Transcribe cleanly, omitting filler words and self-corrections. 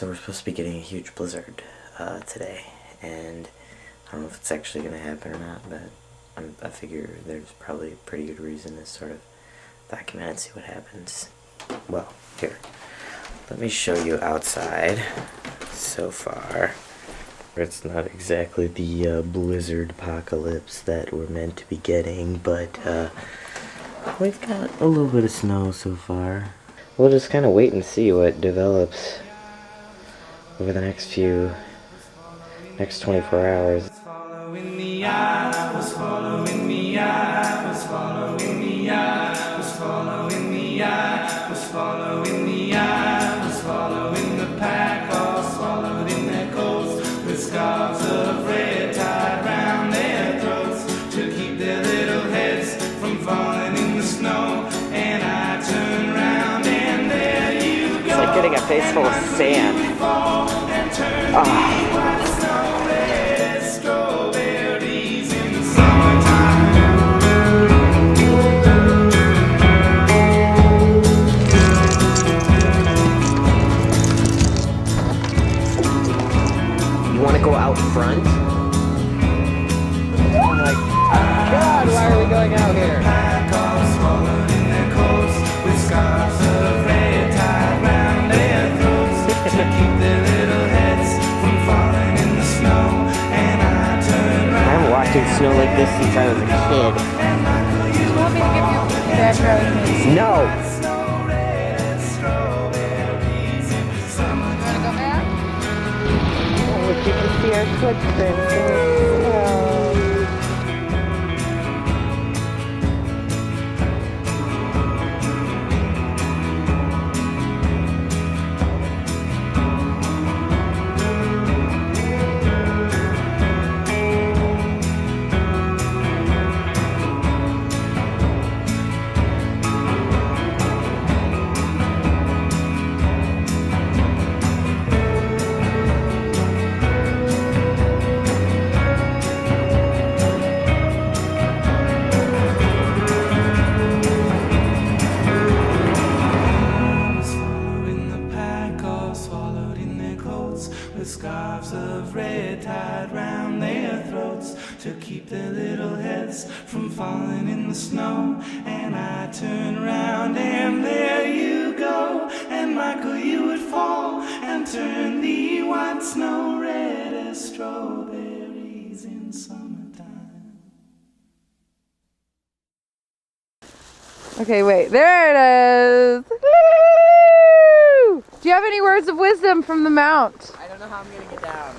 So we're supposed to be getting a huge blizzard today, and I don't know if it's actually going to happen or not, but I figure there's probably a pretty good reason to sort of document and see what happens. Well, here, let me show you outside so far. It's not exactly the blizzard apocalypse that we're meant to be getting, but we've got a little bit of snow so far. We'll just kind of wait and see what develops over the next 24 hours. Following the eye, was following the eye, was following the eye, was following the eye, was following the eye, was following the pack, all swallowed in their coats, with scarves of red tied round their throats, to keep their little heads from falling in the snow. And I turn round and there you go. It's like getting a face full of sand. You want to go out front? Oh my God, why are we going out here? Snow like this since I was a kid. Do you want me to give you background music? No! You want to go back? Oh, you can see our footprints. With scarves of red tied round their throats, to keep their little heads from falling in the snow. And I turn round and there you go, and Michael, you would fall and turn the white snow red as strawberries in summertime. Okay, wait. There it is. Woo! Do you have any words of wisdom from the Mount? I don't know how I'm gonna get down.